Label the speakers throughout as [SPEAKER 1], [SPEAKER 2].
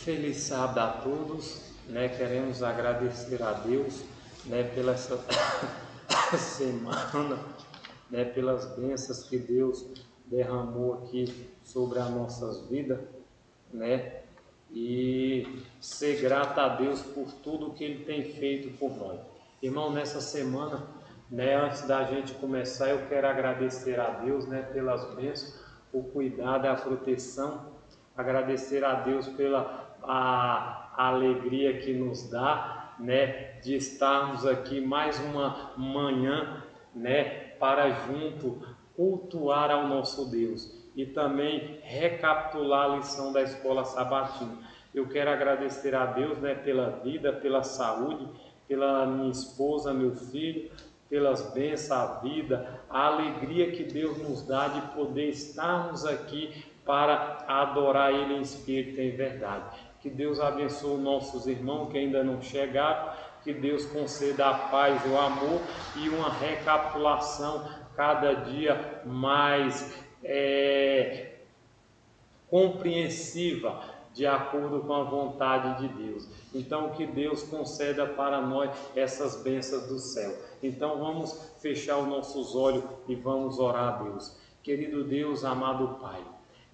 [SPEAKER 1] Feliz sábado a todos, né? Queremos agradecer a Deus, né, pela essa semana, né, pelas bênçãos que Deus derramou aqui sobre as nossas vidas, né? E ser grato a Deus por tudo que Ele tem feito por nós. Irmão, nessa semana, né, antes da gente começar, eu quero agradecer a Deus, né, pelas bênçãos, o cuidado e a proteção, agradecer a Deus pela a alegria que nos dá, né, de estarmos aqui mais uma manhã, né, para junto cultuar ao nosso Deus e também recapitular a lição da escola sabatina. Eu quero agradecer a Deus, né, pela vida, pela saúde, pela minha esposa, meu filho, pelas bênçãos, a vida, a alegria que Deus nos dá de poder estarmos aqui para adorar Ele em espírito e em verdade. Que Deus abençoe nossos irmãos que ainda não chegaram, que Deus conceda a paz, o amor e uma recapitulação cada dia mais compreensiva, de acordo com a vontade de Deus. Então, que Deus conceda para nós essas bênçãos do céu. Então, vamos fechar os nossos olhos e vamos orar a Deus. Querido Deus, amado Pai,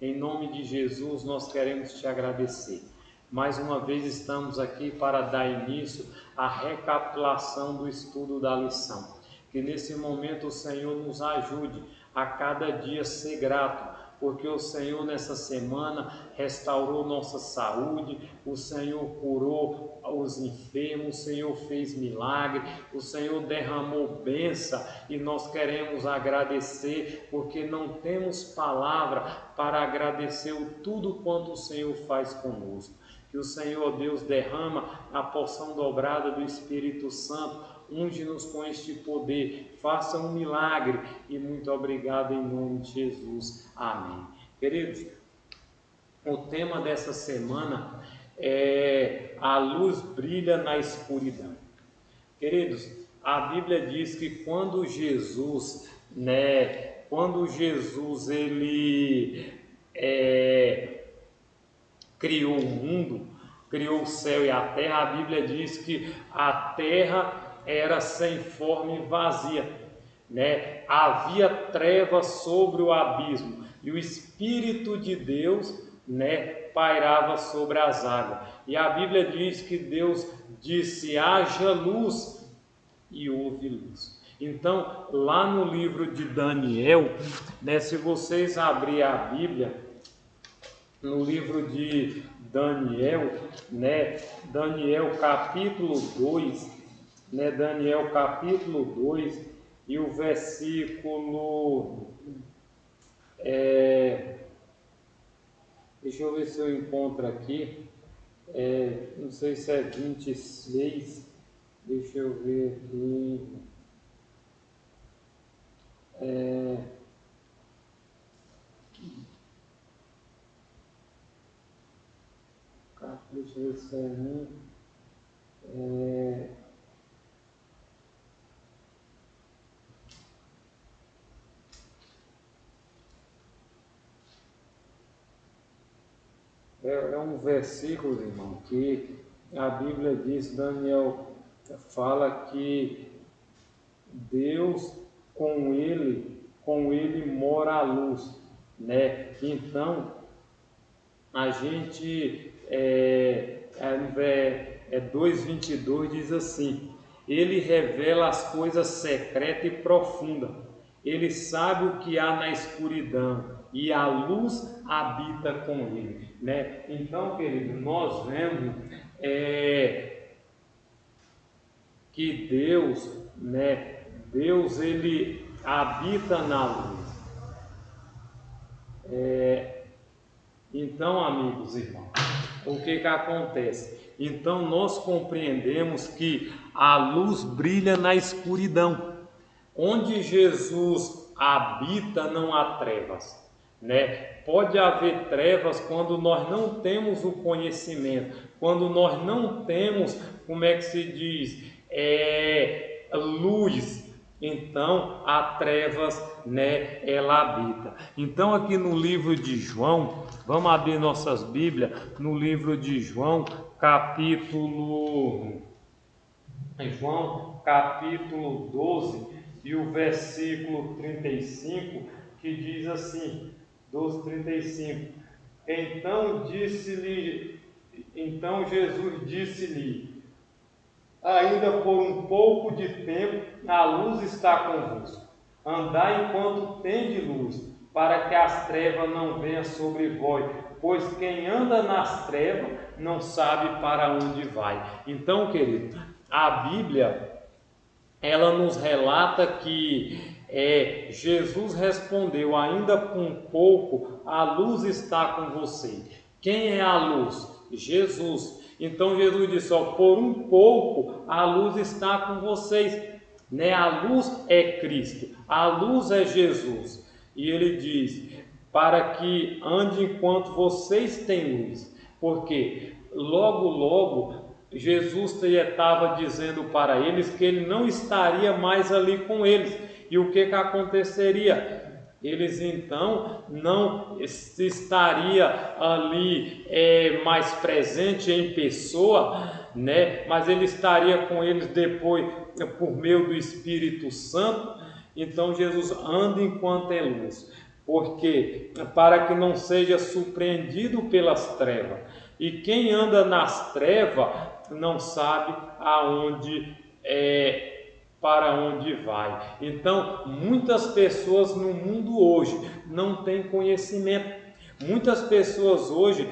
[SPEAKER 1] em nome de Jesus, nós queremos te agradecer. Mais uma vez estamos aqui para dar início à recapitulação do estudo da lição. Que nesse momento o Senhor nos ajude a cada dia ser grato, porque o Senhor nessa semana restaurou nossa saúde, o Senhor curou os enfermos, o Senhor fez milagre, o Senhor derramou bênção e nós queremos agradecer, porque não temos palavra para agradecer o tudo quanto o Senhor faz conosco. Que o Senhor Deus derrama a porção dobrada do Espírito Santo, unge-nos com este poder, faça um milagre e muito obrigado em nome de Jesus. Amém. Queridos, o tema dessa semana é a luz brilha na escuridão. Queridos, a Bíblia diz que quando Jesus ele criou o mundo, criou o céu e a terra, a Bíblia diz que a terra era sem forma e vazia, né? Havia trevas sobre o abismo e o Espírito de Deus, né, pairava sobre as águas. E a Bíblia diz que Deus disse: haja luz, e houve luz. Então, lá no livro de Daniel, né, se vocês abrirem a Bíblia, no livro de Daniel, né, Daniel capítulo 2, né, Daniel capítulo 2 e o versículo, deixa eu ver se eu encontro aqui, não sei se é 26, deixa eu ver aqui, deixa eu ver se é um versículo, irmão, que a Bíblia diz, Daniel fala que Deus com ele mora a luz, né? Então a gente 2:22 diz assim: ele revela as coisas secretas e profundas, ele sabe o que há na escuridão e a luz habita com ele, né? Então, querido, nós vemos que Deus, né, Deus ele habita na luz. Então, amigos e irmãos, o que acontece? Então, nós compreendemos que a luz brilha na escuridão. Onde Jesus habita, não há trevas, né? Pode haver trevas quando nós não temos o conhecimento, quando nós não temos, como é que se diz, luz. Então há trevas né, ela habita. Então aqui no livro de João, vamos abrir nossas Bíblias no livro de João, capítulo 12 e o versículo 35, que diz assim, 12:35. Então Jesus disse-lhe: ainda por um pouco de tempo a luz está convosco. Andai enquanto tendes luz, para que as trevas não venham sobre vós, pois quem anda nas trevas não sabe para onde vai. Então, querido, a Bíblia, ela nos relata que Jesus respondeu: ainda por um pouco a luz está com você. Quem é a luz? Jesus. Então Jesus disse: por um pouco a luz está com vocês, né? A luz é Cristo, a luz é Jesus. E ele diz: para que ande enquanto vocês têm luz, porque logo Jesus estava dizendo para eles que ele não estaria mais ali com eles. E o que aconteceria? Eles então não estaria ali mais presente em pessoa, né? Mas ele estaria com eles depois por meio do Espírito Santo. Então Jesus anda enquanto é luz, porque para que não seja surpreendido pelas trevas. E quem anda nas trevas não sabe para onde vai. Então, muitas pessoas no mundo hoje não têm conhecimento. Muitas pessoas hoje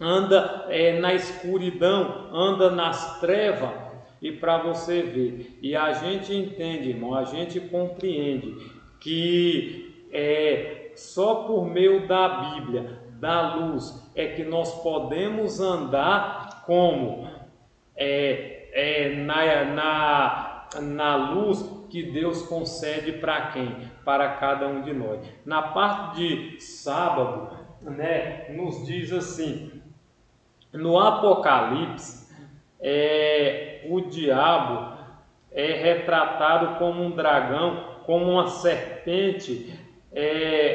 [SPEAKER 1] andam na escuridão, andam nas trevas. E para você ver, e a gente entende, irmão, a gente compreende que só por meio da Bíblia, da luz, é que nós podemos andar como na luz que Deus concede para quem? Para cada um de nós. Na parte de sábado, né, nos diz assim, no Apocalipse, o diabo é retratado como um dragão, como uma serpente.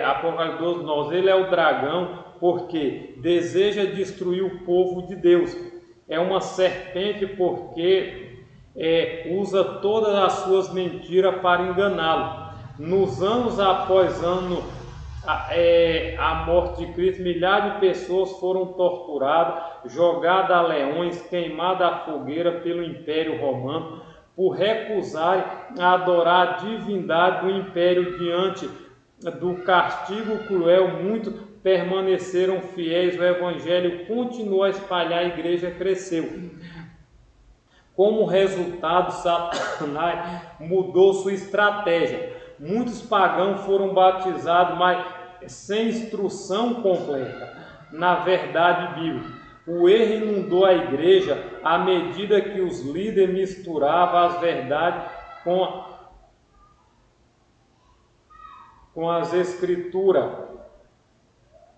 [SPEAKER 1] Apocalipse 12:9, ele é o dragão porque deseja destruir o povo de Deus. É uma serpente porque usa todas as suas mentiras para enganá-lo. Nos anos após ano a morte de Cristo, milhares de pessoas foram torturadas, jogadas a leões, queimadas à fogueira pelo Império Romano, por recusarem a adorar a divindade do Império diante do castigo cruel. Muitos permaneceram fiéis, o Evangelho continuou a espalhar, a igreja cresceu. Como resultado, Satanás mudou sua estratégia. Muitos pagãos foram batizados, mas sem instrução completa na verdade bíblica. O erro inundou a igreja à medida que os líderes misturavam as verdades com as escrituras,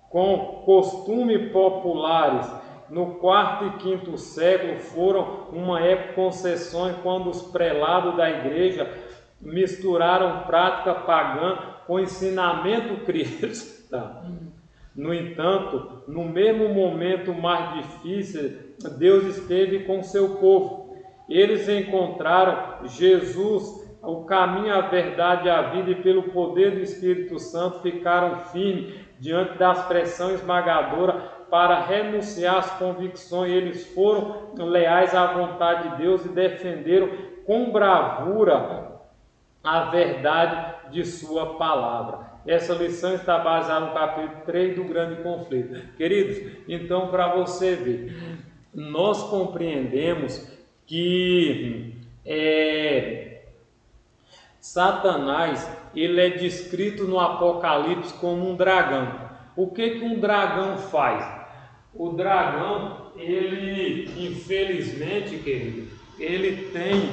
[SPEAKER 1] com costumes populares. No quarto e quinto século foram uma época de concessões, quando os prelados da igreja misturaram prática pagã com ensinamento cristão. No entanto, no mesmo momento mais difícil, Deus esteve com seu povo. Eles encontraram Jesus, o caminho, a verdade e a vida, e pelo poder do Espírito Santo ficaram firmes diante das pressões esmagadoras para renunciar às convicções. Eles foram leais à vontade de Deus e defenderam com bravura a verdade de sua palavra. Essa lição está baseada no capítulo 3 do grande conflito. Queridos, então, para você ver, nós compreendemos que Satanás, ele é descrito no Apocalipse como um dragão. O que um dragão faz? O dragão, ele, infelizmente, querido, ele tem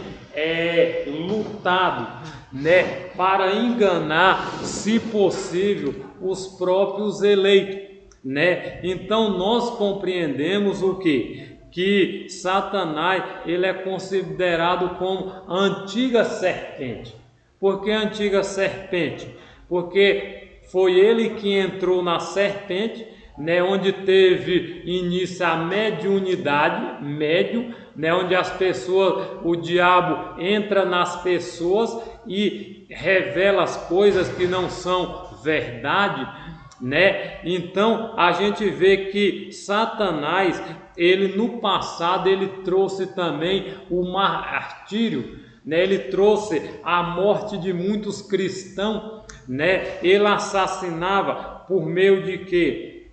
[SPEAKER 1] lutado, né, para enganar, se possível, os próprios eleitos, né? Então nós compreendemos o quê? Que Satanás, ele é considerado como a antiga serpente. Por que a antiga serpente? porque foi ele que entrou na serpente, né, onde teve início a mediunidade, médium, né, onde as pessoas, o diabo entra nas pessoas e revela as coisas que não são verdade, né? Então a gente vê que Satanás, ele no passado ele trouxe também o martírio, né? Ele trouxe a morte de muitos cristãos, né? Ele assassinava por meio de quê?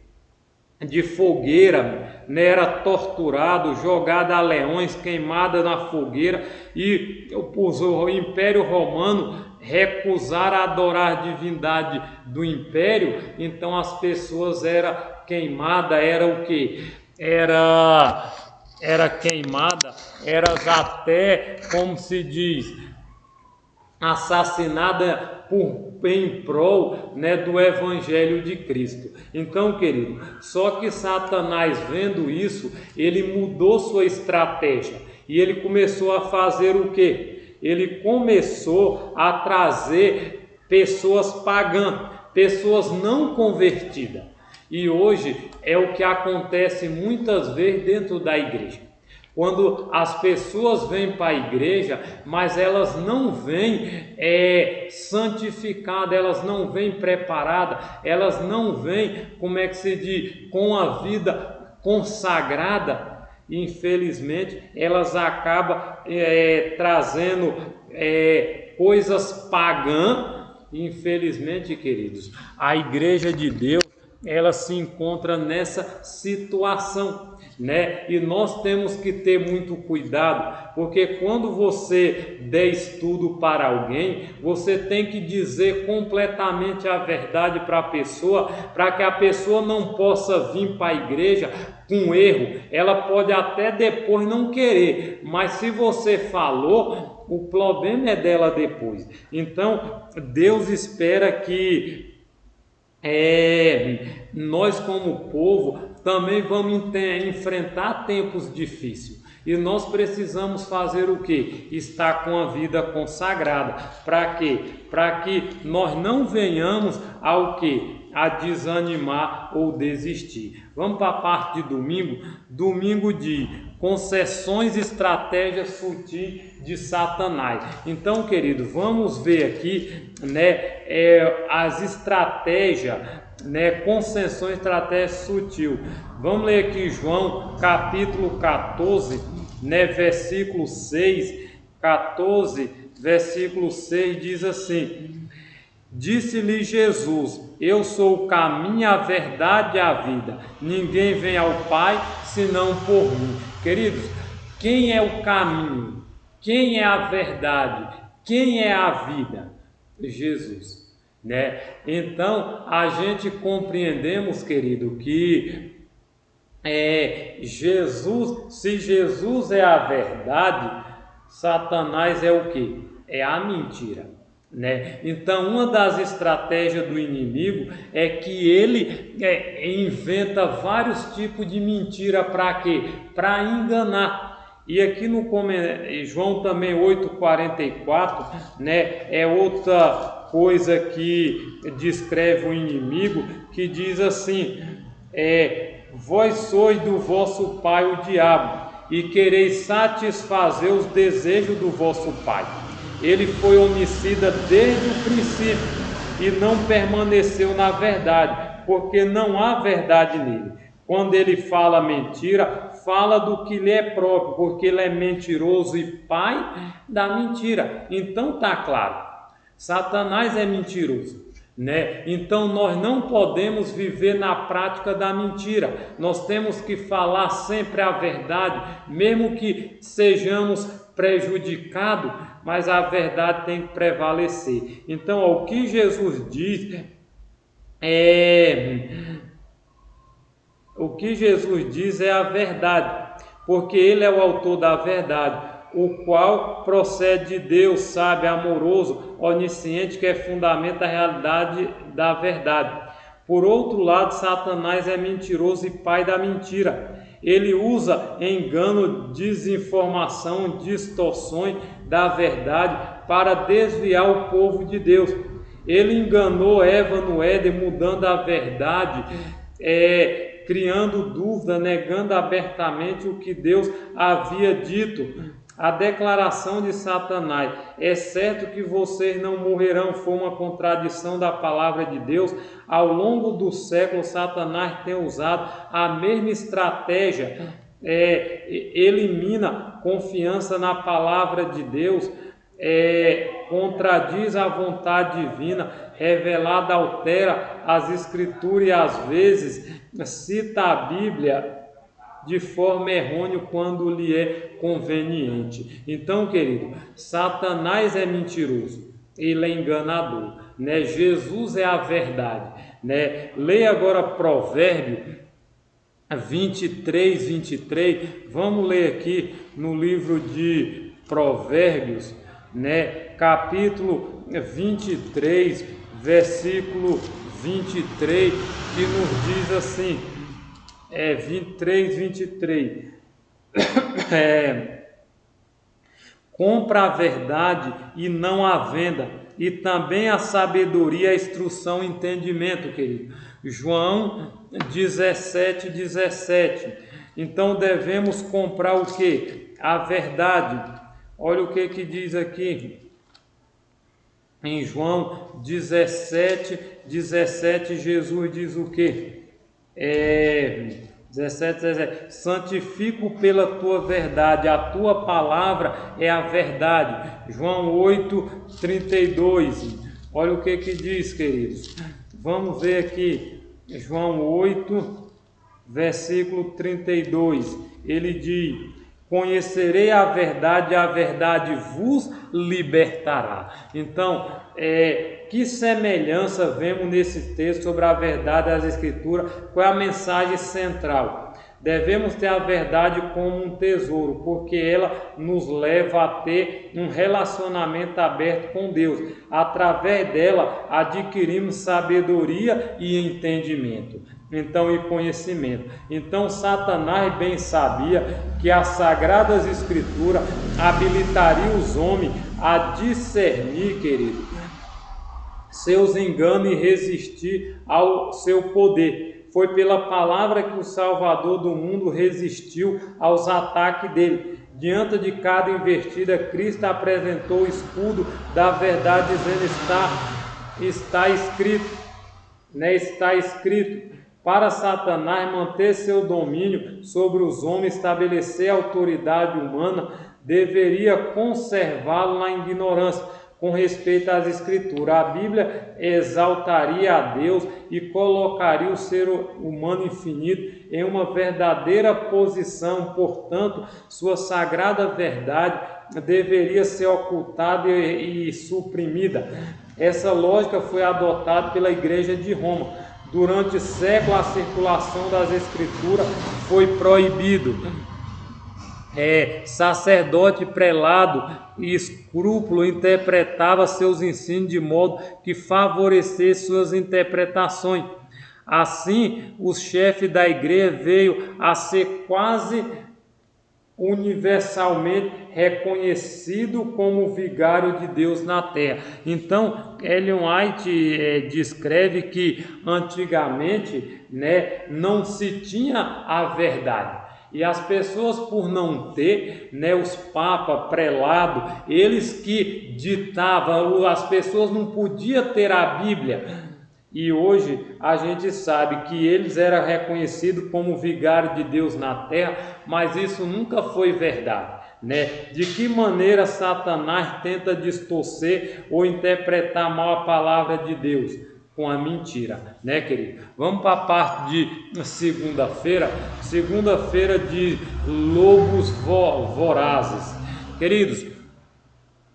[SPEAKER 1] De fogueira, né? Era torturado, jogado a leões, queimado na fogueira, e o Império Romano recusar a adorar a divindade do Império, então as pessoas eram queimadas, era o que? Era queimada, era até, como se diz, assassinada em prol, né, do Evangelho de Cristo. Então, querido, só que Satanás, vendo isso, ele mudou sua estratégia e ele começou a fazer o quê? Ele começou a trazer pessoas pagãs, pessoas não convertidas. E hoje é o que acontece muitas vezes dentro da igreja. Quando as pessoas vêm para a igreja, mas elas não vêm santificadas, elas não vêm preparadas, elas não vêm, como é que se diz, com a vida consagrada, infelizmente elas acabam trazendo coisas pagãs. Infelizmente, queridos, a igreja de Deus, ela se encontra nessa situação, né? E nós temos que ter muito cuidado, porque quando você der estudo para alguém, você tem que dizer completamente a verdade para a pessoa, para que a pessoa não possa vir para a igreja com erro. Ela pode até depois não querer, mas se você falou, o problema é dela depois. Então, Deus espera que nós como povo também vamos enfrentar tempos difíceis, e nós precisamos fazer o que? Estar com a vida consagrada. Para quê? Para que nós não venhamos ao que? A desanimar ou desistir. Vamos para a parte de domingo de concessões e estratégias sutis de Satanás. Então, querido, vamos ver aqui, né, as estratégias, né, concessões, estratégia sutil. Vamos ler aqui João capítulo 14, né, versículo 6, 14, versículo 6 diz assim: disse-lhe Jesus: eu sou o caminho, a verdade e a vida. Ninguém vem ao Pai senão por mim. Queridos, quem é o caminho? Quem é a verdade? Quem é a vida? Jesus, né? Então, a gente compreendemos, querido, que Jesus, se Jesus é a verdade, Satanás é o que? É a mentira, né? Então, uma das estratégias do inimigo é que ele inventa vários tipos de mentira. Para quê? Para enganar. E aqui no João também 8,44, né, é outra coisa que descreve o inimigo, que diz assim: vós sois do vosso pai o diabo, e quereis satisfazer os desejos do vosso pai. Ele foi homicida desde o princípio e não permaneceu na verdade, porque não há verdade nele. Quando ele fala mentira, fala do que lhe é próprio, porque ele é mentiroso e pai da mentira. Então está claro, Satanás é mentiroso, né? Então nós não podemos viver na prática da mentira. Nós temos que falar sempre a verdade, mesmo que sejamos prejudicados, mas a verdade tem que prevalecer. Então, o que Jesus diz é a verdade, porque ele é o autor da verdade, o qual procede de Deus, sábio, amoroso, onisciente, que é fundamento da realidade da verdade. Por outro lado, Satanás é mentiroso e pai da mentira. Ele usa engano, desinformação, distorções da verdade para desviar o povo de Deus. Ele enganou Eva no Éden, mudando a verdade, criando dúvida, negando abertamente o que Deus havia dito. A declaração de Satanás: é certo que vocês não morrerão, foi uma contradição da palavra de Deus. Ao longo do século, Satanás tem usado a mesma estratégia, elimina confiança na palavra de Deus, contradiz a vontade divina revelada, altera as escrituras e às vezes cita a Bíblia de forma errônea quando lhe é conveniente. Então, querido, Satanás é mentiroso, ele é enganador, né? Jesus é a verdade, né? Leia agora Provérbio 23. Vamos ler aqui no livro de Provérbios, né? Capítulo 23, versículo 23, que nos diz assim, 23. Compra a verdade e não a venda, e também a sabedoria, a instrução, o entendimento, querido. João 17. Então devemos comprar o que? A verdade. Olha o que diz aqui. Em João 17, Jesus diz o que? 17. Santifico pela tua verdade, a tua palavra é a verdade. João 8:32. Olha o que diz, queridos. Vamos ver aqui, João 8, versículo 32. Ele diz: conhecerei a verdade vos libertará. Então, que semelhança vemos nesse texto sobre a verdade das Escrituras? Qual é a mensagem central? Devemos ter a verdade como um tesouro, porque ela nos leva a ter um relacionamento aberto com Deus. Através dela, adquirimos sabedoria e entendimento. Então, e conhecimento. Então, Satanás bem sabia que as Sagradas Escrituras habilitariam os homens a discernir, querido, seus enganos e resistir ao seu poder. Foi pela palavra que o Salvador do mundo resistiu aos ataques dele. Diante de cada investida, Cristo apresentou o escudo da verdade, dizendo: está escrito, né? Está escrito. Para Satanás manter seu domínio sobre os homens, estabelecer a autoridade humana, deveria conservá-lo na ignorância com respeito às Escrituras. A Bíblia exaltaria a Deus e colocaria o ser humano infinito em uma verdadeira posição. Portanto, sua sagrada verdade deveria ser ocultada e suprimida. Essa lógica foi adotada pela Igreja de Roma. Durante séculos, a circulação das Escrituras foi proibido. Sacerdote, prelado e escrúpulo interpretava seus ensinos de modo que favorecesse suas interpretações. Assim, o chefe da igreja veio a ser quase universalmente reconhecido como vigário de Deus na terra. Então, Ellen White descreve que antigamente, né, não se tinha a verdade. E as pessoas, por não ter, né, os papas, prelados, eles que ditavam, as pessoas não podiam ter a Bíblia. E hoje a gente sabe que eles eram reconhecidos como vigário de Deus na terra, mas isso nunca foi verdade, né? De que maneira Satanás tenta distorcer ou interpretar mal a palavra de Deus? Com a mentira, né, querido? Vamos para a parte de segunda-feira de lobos vorazes. Queridos,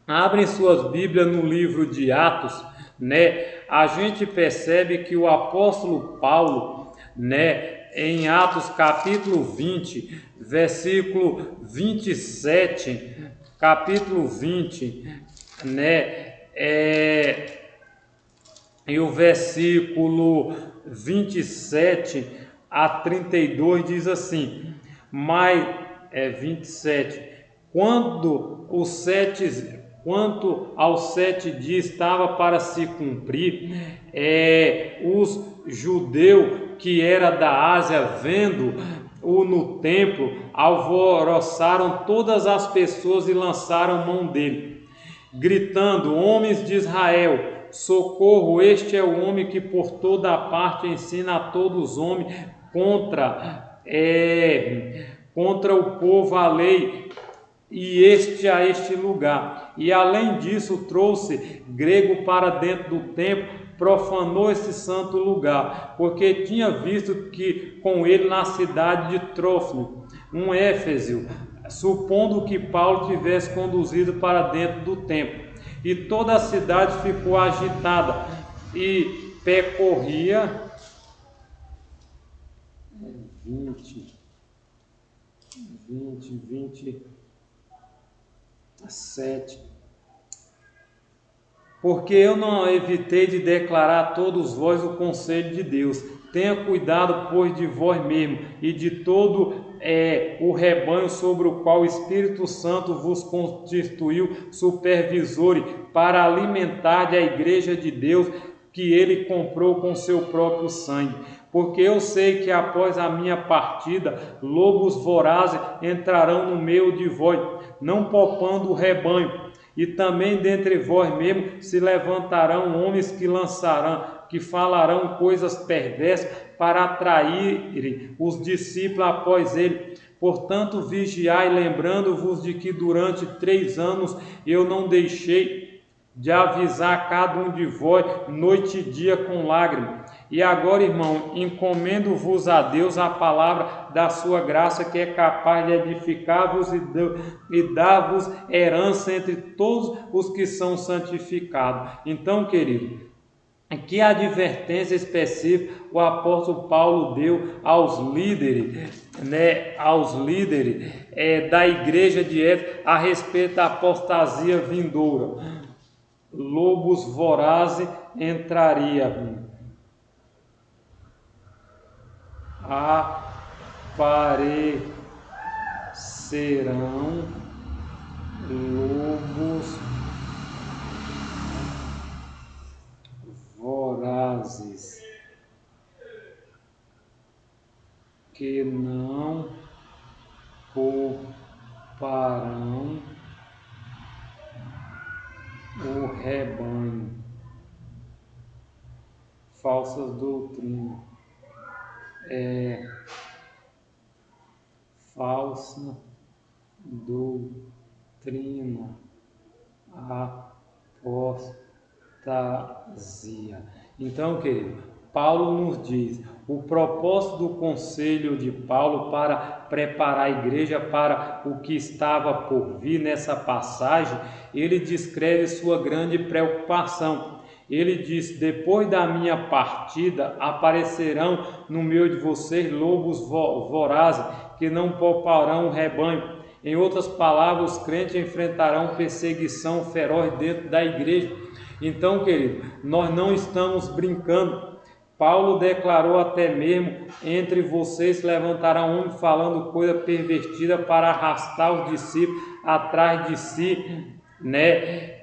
[SPEAKER 1] abrem suas Bíblias no livro de Atos, né? A gente percebe que o apóstolo Paulo, né, em Atos capítulo 20, versículo 27, capítulo 20, né, e o versículo 27 a 32 diz assim, mas 27, quando os 7 quanto aos 7 dias estava para se cumprir, os judeus que era da Ásia, vendo-o no templo, alvoroçaram todas as pessoas e lançaram mão dele, gritando: homens de Israel, socorro, este é o homem que por toda parte ensina a todos os homens contra o povo a lei, e a este lugar. E além disso trouxe grego para dentro do templo, profanou esse santo lugar, porque tinha visto que com ele na cidade de Trófimo, um éfesio, supondo que Paulo tivesse conduzido para dentro do templo. E toda a cidade ficou agitada e percorria 27. Porque eu não evitei de declarar a todos vós o conselho de Deus. Tenha cuidado, pois, de vós mesmo e de todo o rebanho sobre o qual o Espírito Santo vos constituiu supervisores, para alimentar a igreja de Deus que ele comprou com seu próprio sangue. Porque eu sei que após a minha partida, lobos vorazes entrarão no meio de vós, não poupando o rebanho. E também dentre vós mesmos se levantarão homens que falarão coisas perversas para atraírem os discípulos após ele. Portanto, vigiai, lembrando-vos de que durante 3 anos eu não deixei de avisar cada um de vós, noite e dia com lágrimas. E agora, irmão, encomendo-vos a Deus a palavra da sua graça, que é capaz de edificar-vos e dar-vos herança entre todos os que são santificados. Então, querido, que advertência específica o apóstolo Paulo deu aos líderes, da igreja de Éfeso a respeito da apostasia vindoura. Lobos vorazes entraria, aparecerão lobos vorazes que não pouparão o rebanho. Falsas doutrinas. Falsa doutrina, apostasia. Então, querido, Paulo nos diz, o propósito do conselho de Paulo para preparar a igreja para o que estava por vir nessa passagem, ele descreve sua grande preocupação. Ele diz: depois da minha partida aparecerão no meio de vocês lobos vorazes que não pouparão o rebanho. Em outras palavras, os crentes enfrentarão perseguição feroz dentro da igreja. Então, querido, nós não estamos brincando. Paulo declarou até mesmo: entre vocês levantará um homem falando coisa pervertida para arrastar os discípulos atrás de si,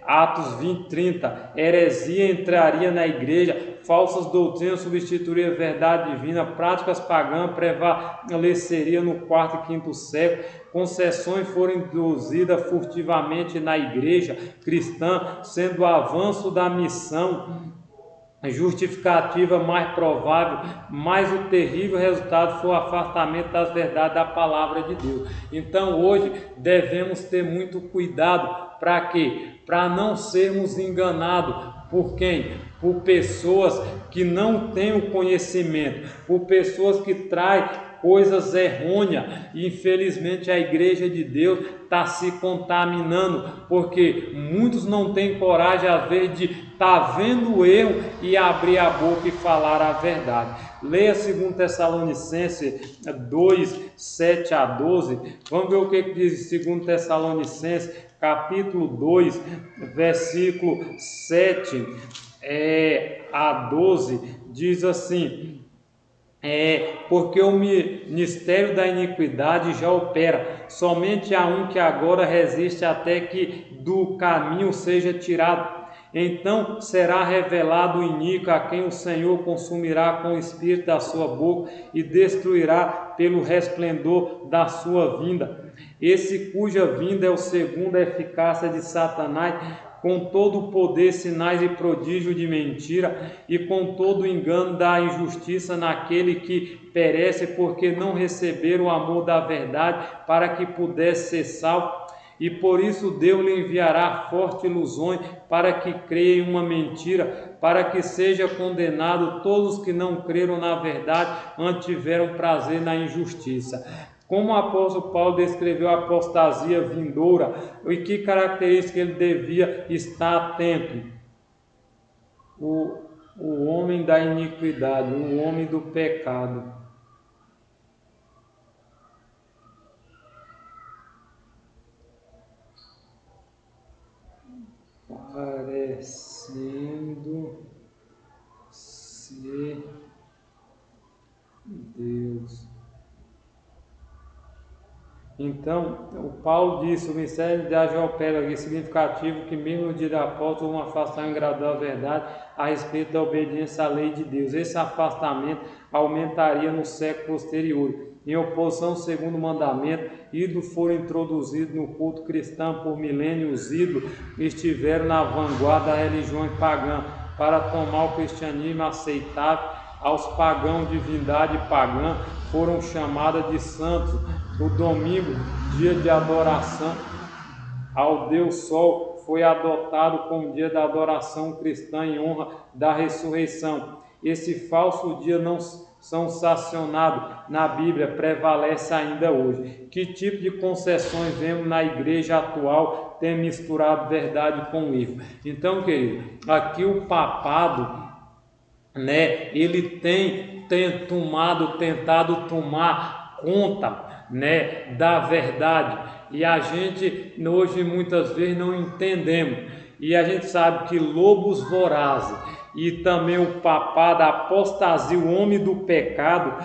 [SPEAKER 1] Atos 20:30. Heresia entraria na igreja, falsas doutrinas substituiriam a verdade divina, práticas pagãs prevaleceriam no 4º e 5º século, concessões foram introduzidas furtivamente na igreja cristã, sendo o avanço da missão justificativa mais provável, mas o terrível resultado foi o afastamento das verdades da palavra de Deus. Então hoje devemos ter muito cuidado. Para quê? Para não sermos enganados. Por quem? Por pessoas que não têm o conhecimento, por pessoas que traem coisas errôneas. E infelizmente a igreja de Deus está se contaminando, porque muitos não têm coragem às vezes de estar vendo o erro e abrir a boca e falar a verdade. Leia 2 Tessalonicenses 2, 7 a 12. Vamos ver o que diz 2 Tessalonicenses capítulo 2, versículo 7 a 12, diz assim: porque o ministério da iniquidade já opera. Somente há um que agora resiste até que do caminho seja tirado. Então será revelado o iníquo, a quem o Senhor consumirá com o espírito da sua boca e destruirá pelo resplendor da sua vinda. Esse cuja vinda é o segundo a eficácia de Satanás, com todo o poder, sinais e prodígio de mentira, e com todo o engano da injustiça naquele que perece, porque não receberam o amor da verdade, para que pudesse ser salvo. E por isso Deus lhe enviará fortes ilusões, para que creia em uma mentira, para que seja condenado todos os que não creram na verdade, antes tiveram prazer na injustiça. Como o apóstolo Paulo descreveu a apostasia vindoura e que característica ele devia estar atento? O homem da iniquidade, o homem do pecado. Parecendo ser Deus. Então, o Paulo disse, o ministério de Agilpera é significativo que mesmo no dia da volta, um afastamento gradual da verdade a respeito da obediência à lei de Deus. Esse afastamento aumentaria no século posterior. Em oposição ao segundo mandamento, ídolos foram introduzidos no culto cristão por milênios. Os ídolos estiveram na vanguarda da religião pagã para tomar o cristianismo aceitável aos pagãos. Divindade pagã foram chamadas de santos. O domingo, dia de adoração ao Deus Sol, foi adotado como dia da adoração cristã em honra da ressurreição. Esse falso dia não sancionado na Bíblia prevalece ainda hoje. Que tipo de concessões vemos na igreja atual tem misturado verdade com erro? Então, querido, aqui o papado, ele tem tentado tomar conta, da verdade, e a gente hoje muitas vezes não entendemos, e a gente sabe que lobos vorazes e também o papado, a apostasia, o homem do pecado,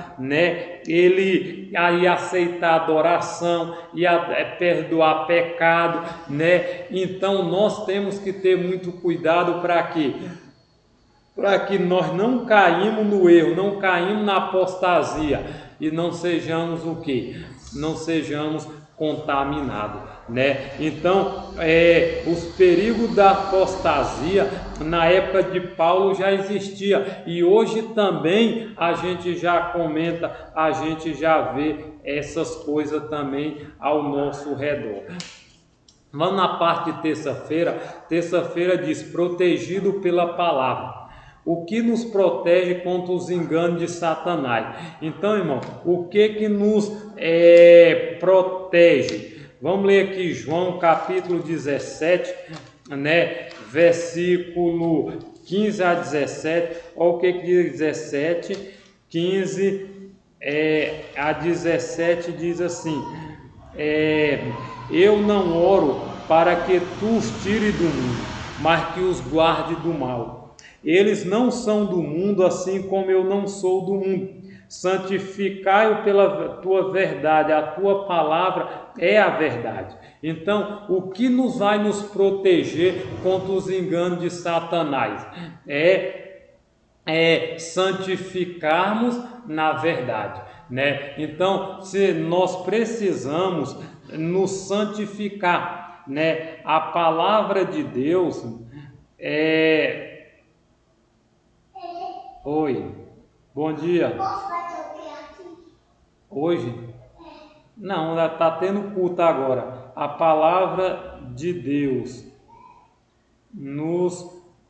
[SPEAKER 1] ele aí aceitar adoração e perdoar pecado, então nós temos que ter muito cuidado para quê? Para que nós não caímos no erro, não caímos na apostasia e não sejamos o quê? Não sejamos contaminados, Então, os perigos da apostasia na época de Paulo já existia e hoje também a gente já comenta, a gente já vê essas coisas também ao nosso redor. Vamos na parte de terça-feira. Terça-feira diz: protegido pela palavra. O que nos protege contra os enganos de Satanás? Então, irmão, o que nos protege? Vamos ler aqui João capítulo 17, versículo 15 a 17. Olha o que diz 17, 15 a 17 diz assim: eu não oro para que tu os tire do mundo, mas que os guarde do mal. Eles não são do mundo, assim como eu não sou do mundo. Santificai-o pela tua verdade, a tua palavra é a verdade. Então, o que vai nos proteger contra os enganos de Satanás? É santificarmos na verdade, Então, se nós precisamos nos santificar, A palavra de Deus Oi, bom dia.
[SPEAKER 2] Posso fazer o que aqui?
[SPEAKER 1] Hoje? Não, está tendo culto agora. A palavra de Deus nos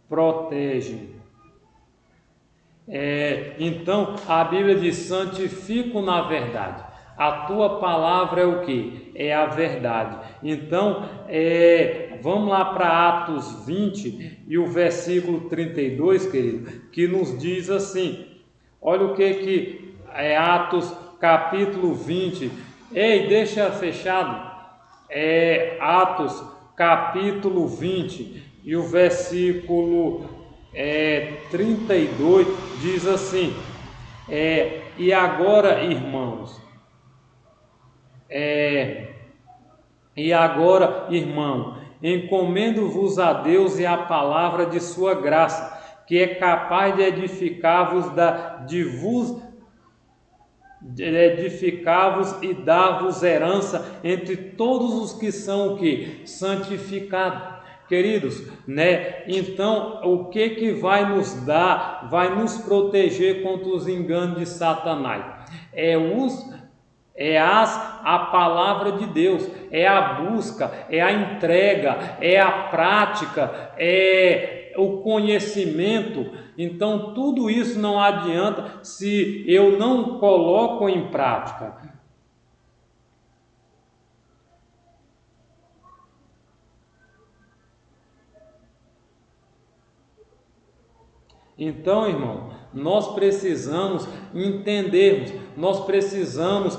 [SPEAKER 1] protege. Então, a Bíblia diz: santifico na verdade. A tua palavra é o que? É a verdade. Então, vamos lá para Atos 20 e o versículo 32, querido, que nos diz assim. Olha o que é Atos capítulo 20. Ei, deixa fechado. Atos capítulo 20 e o versículo 32 diz assim: E agora, irmãos, encomendo-vos a Deus e a palavra de sua graça, que é capaz de edificar-vos e dar-vos herança entre todos os que são o que? Santificados. Queridos, né? Então, o que vai nos dar, vai nos proteger contra os enganos de Satanás? A palavra de Deus, é a busca, é a entrega, é a prática, é o conhecimento. Então tudo isso não adianta se eu não coloco em prática. Então, irmão, nós precisamos entendermos, nós precisamos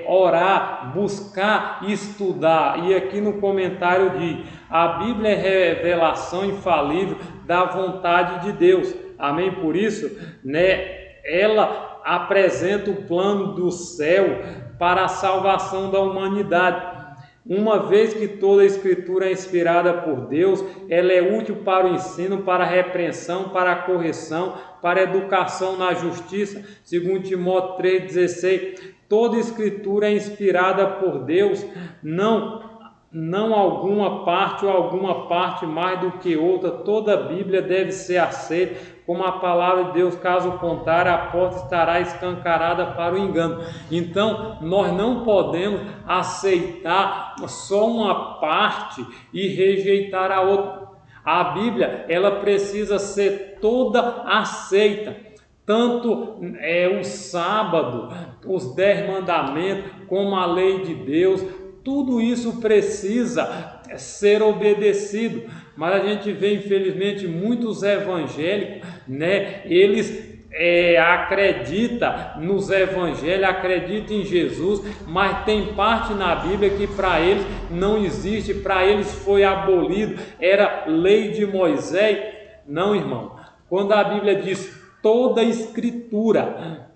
[SPEAKER 1] orar, buscar, estudar. E aqui no comentário diz: a Bíblia é revelação infalível da vontade de Deus. Amém? Por isso, né, ela apresenta o plano do céu para a salvação da humanidade. Uma vez que toda a Escritura é inspirada por Deus, ela é útil para o ensino, para a repreensão, para a correção, para a educação na justiça, segundo Timóteo 3,16. Toda a Escritura é inspirada por Deus, não alguma parte ou alguma parte mais do que outra. Toda a Bíblia deve ser aceita como a palavra de Deus, caso contrário, a porta estará escancarada para o engano. Então, nós não podemos aceitar só uma parte e rejeitar a outra. A Bíblia, ela precisa ser toda aceita. Tanto o sábado, os 10 mandamentos, como a lei de Deus, tudo isso precisa ser obedecido. Mas a gente vê, infelizmente, muitos evangélicos, né? Eles acreditam nos evangelhos, acreditam em Jesus, mas tem parte na Bíblia que para eles não existe, para eles foi abolido, era lei de Moisés. Não, irmão. Quando a Bíblia diz toda a Escritura,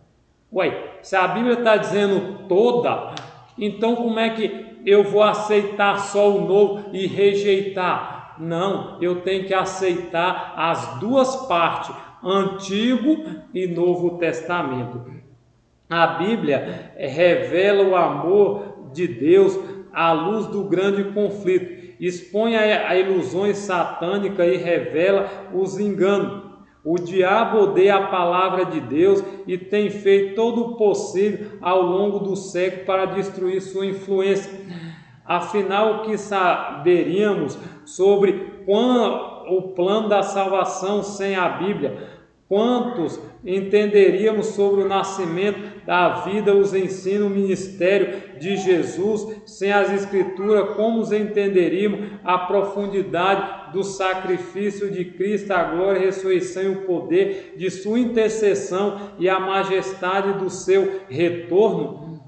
[SPEAKER 1] se a Bíblia está dizendo toda, então como é que eu vou aceitar só o novo e rejeitar? Não, eu tenho que aceitar as duas partes, Antigo e Novo Testamento. A Bíblia revela o amor de Deus à luz do grande conflito, expõe a ilusões satânicas e revela os enganos. O diabo odeia a palavra de Deus e tem feito todo o possível ao longo do século para destruir sua influência. Afinal, o que saberíamos sobre o plano da salvação sem a Bíblia? Quantos entenderíamos sobre o nascimento da vida, os ensinos, o ministério de Jesus sem as Escrituras? Como entenderíamos a profundidade do sacrifício de Cristo, a glória, a ressurreição e o poder de sua intercessão e a majestade do seu retorno?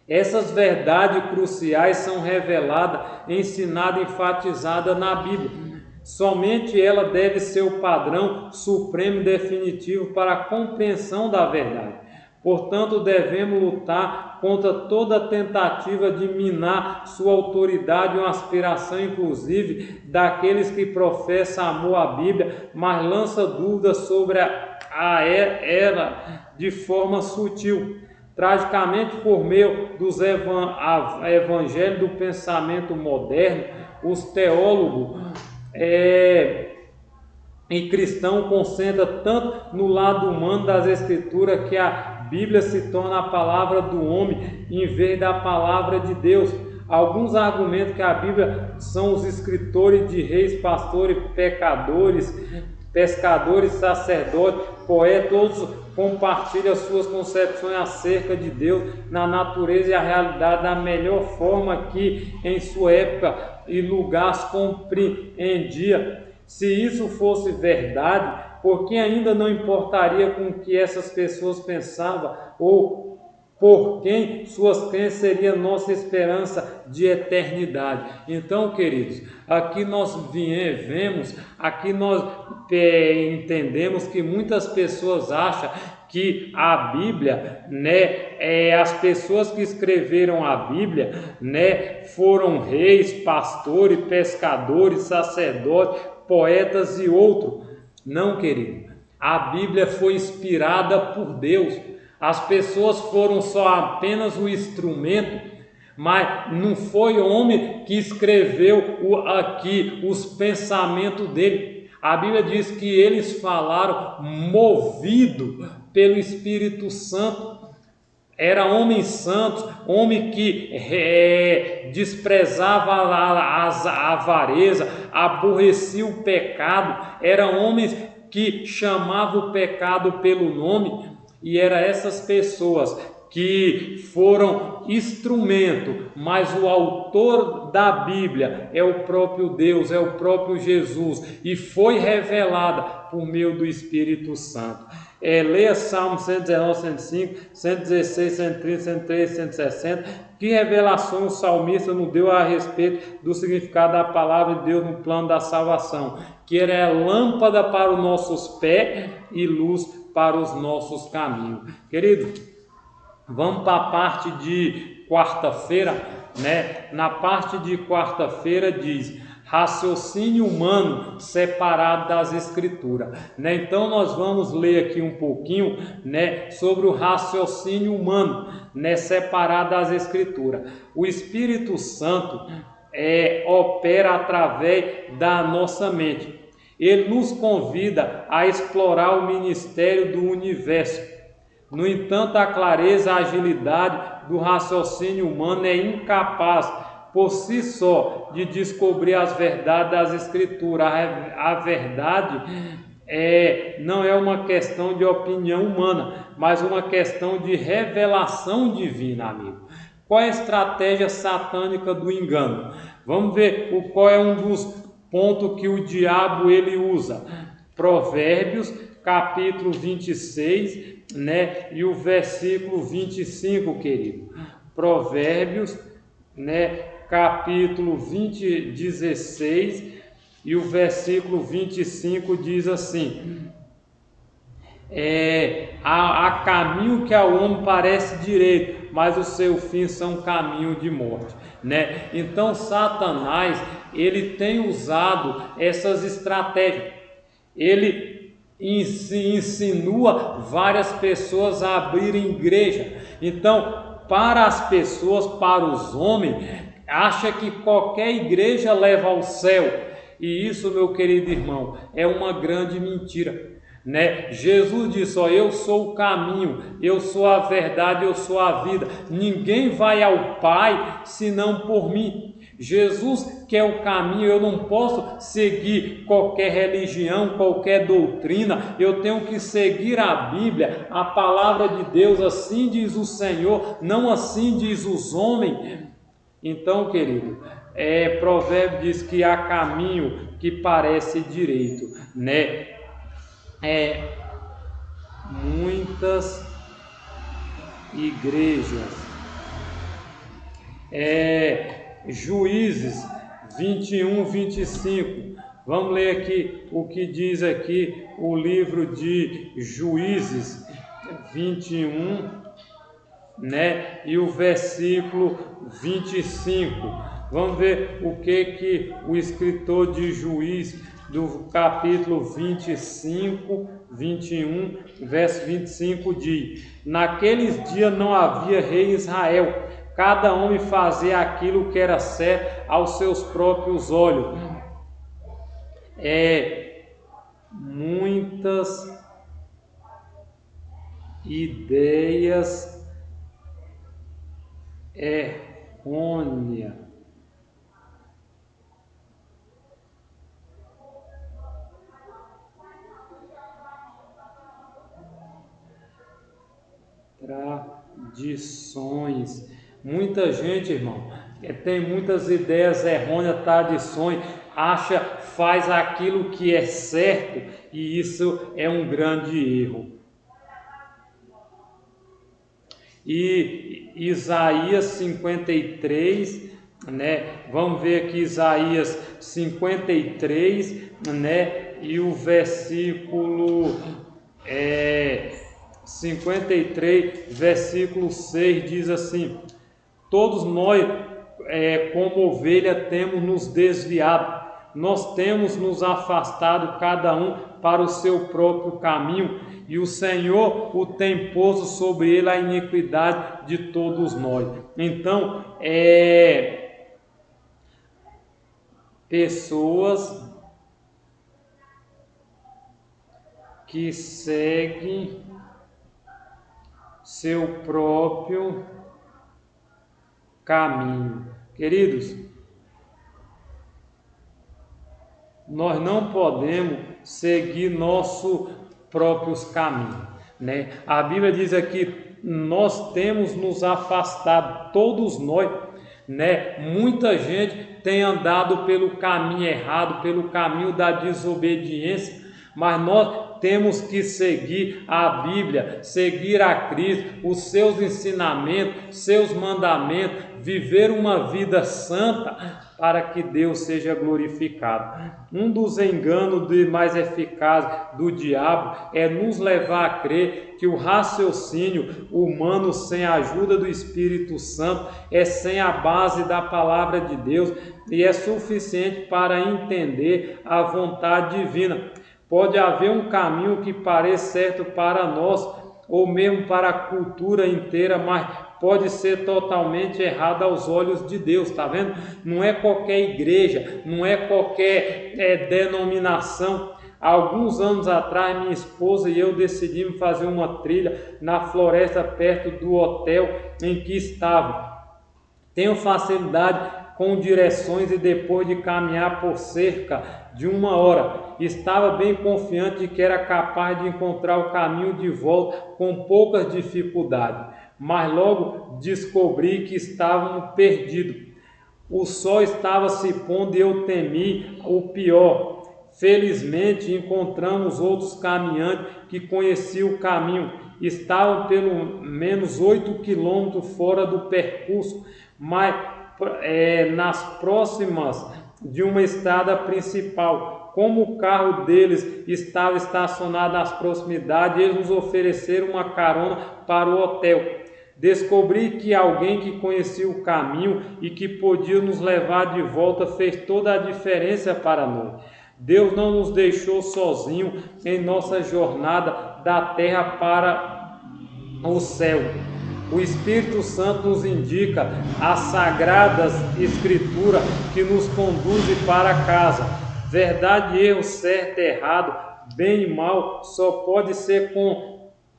[SPEAKER 1] Essas verdades cruciais são reveladas, ensinadas, enfatizadas na Bíblia. Somente ela deve ser o padrão supremo e definitivo para a compreensão da verdade. Portanto, devemos lutar contra toda tentativa de minar sua autoridade, uma aspiração inclusive daqueles que professam amor à Bíblia, mas lança dúvidas sobre ela de forma sutil. Tragicamente, por meio dos evangelhos do pensamento moderno, os teólogos e cristãos concentram tanto no lado humano das Escrituras que a Bíblia se torna a palavra do homem em vez da palavra de Deus. Alguns argumentam que a Bíblia são os escritores de reis, pastores, pescadores, sacerdotes, poetas, todos compartilham suas concepções acerca de Deus, na natureza e a realidade da melhor forma que em sua época e lugar se compreendia. Se isso fosse verdade, por que ainda não importaria com o que essas pessoas pensavam ou por quem suas crenças seriam nossa esperança de eternidade? Então, queridos, aqui nós vemos, aqui nós entendemos que muitas pessoas acham que a Bíblia, as pessoas que escreveram a Bíblia, foram reis, pastores, pescadores, sacerdotes, poetas e outros. Não, querido. A Bíblia foi inspirada por Deus. As pessoas foram só apenas o instrumento, mas não foi homem que escreveu aqui os pensamentos dele. A Bíblia diz que eles falaram movido pelo Espírito Santo. Era homens santos, homem que desprezava a avareza, aborrecia o pecado. Eram homens que chamavam o pecado pelo nome. E eram essas pessoas que foram instrumento, mas o autor da Bíblia é o próprio Deus, é o próprio Jesus, e foi revelada por meio do Espírito Santo. Leia Salmo 119, 105, 116, 130, 103, 160. Que revelação o salmista nos deu a respeito do significado da palavra de Deus no plano da salvação, que era lâmpada para os nossos pés e luz para os nossos caminhos. Querido, vamos para a parte de quarta-feira, Na parte de quarta-feira diz raciocínio humano separado das escrituras, Então nós vamos ler aqui um pouquinho, sobre o raciocínio humano, separado das escrituras. O Espírito Santo opera através da nossa mente. Ele nos convida a explorar o ministério do universo. No entanto, a clareza, a agilidade do raciocínio humano é incapaz, por si só, de descobrir as verdades das Escrituras. A verdade não é uma questão de opinião humana, mas uma questão de revelação divina, amigo. Qual é a estratégia satânica do engano? Vamos ver qual é um dos pontos que o diabo ele usa. Provérbios, capítulo 26, e o versículo 25, querido. Provérbios, capítulo 16, e o versículo 25 diz assim: há caminho que ao homem parece direito, mas o seu fim são caminho de morte, Então Satanás, ele tem usado essas estratégias. Ele insinua várias pessoas a abrirem igreja. Então, para as pessoas, para os homens, acha que qualquer igreja leva ao céu. E isso, meu querido irmão, é uma grande mentira. Jesus disse: eu sou o caminho, eu sou a verdade, eu sou a vida. Ninguém vai ao Pai senão por mim. Jesus que é o caminho. Eu não posso seguir qualquer religião, qualquer doutrina. Eu tenho que seguir a Bíblia, a palavra de Deus. Assim diz o Senhor, não assim diz os homens. Então, querido, Provérbio diz que há caminho que parece direito, muitas igrejas. Juízes 21, 25. Vamos ler aqui o que diz aqui o livro de Juízes 21, e o versículo 25. Vamos ver o que o escritor de Juízes do capítulo 25, 21, verso 25 diz: naqueles dias não havia rei em Israel, cada homem fazia aquilo que era certo aos seus próprios olhos. Muitas ideias errôneas. Tradições. Muita gente, irmão, tem muitas ideias errôneas, tradições, faz aquilo que é certo, e isso é um grande erro. E Isaías 53, vamos ver aqui Isaías 53, e o versículo 53, versículo 6 diz assim: todos nós, como ovelha, temos nos desviado, nós temos nos afastado cada um para o seu próprio caminho, e o Senhor o tem posto sobre ele a iniquidade de todos nós. Então, pessoas que seguem seu próprio caminho. Queridos, nós não podemos seguir nossos próprios caminhos, né? A Bíblia diz aqui, nós temos nos afastado, todos nós, né? Muita gente tem andado pelo caminho errado, pelo caminho da desobediência, mas nós temos que seguir a Bíblia, seguir a Cristo, os seus ensinamentos, seus mandamentos, viver uma vida santa para que Deus seja glorificado. Um dos enganos mais eficazes do diabo é nos levar a crer que o raciocínio humano sem a ajuda do Espírito Santo é sem a base da palavra de Deus e é suficiente para entender a vontade divina. Pode haver um caminho que pareça certo para nós, ou mesmo para a cultura inteira, mas pode ser totalmente errado aos olhos de Deus, tá vendo? Não é qualquer igreja, não é qualquer denominação. Há alguns anos atrás, minha esposa e eu decidimos fazer uma trilha na floresta perto do hotel em que estava. Tenho facilidade com direções e depois de caminhar por cerca de 1 hora, estava bem confiante de que era capaz de encontrar o caminho de volta com poucas dificuldades, mas logo descobri que estávamos perdidos. O sol estava se pondo e eu temi o pior. Felizmente encontramos outros caminhantes que conheciam o caminho. Estavam pelo menos 8 quilômetros fora do percurso, mas nas próximas de uma estrada principal. Como o carro deles estava estacionado nas proximidades, eles nos ofereceram uma carona para o hotel. Descobri que alguém que conhecia o caminho e que podia nos levar de volta fez toda a diferença para nós. Deus não nos deixou sozinhos em nossa jornada da terra para o céu. O Espírito Santo nos indica as sagradas escrituras que nos conduzem para casa. Verdade e erro, certo e errado, bem e mal, só pode ser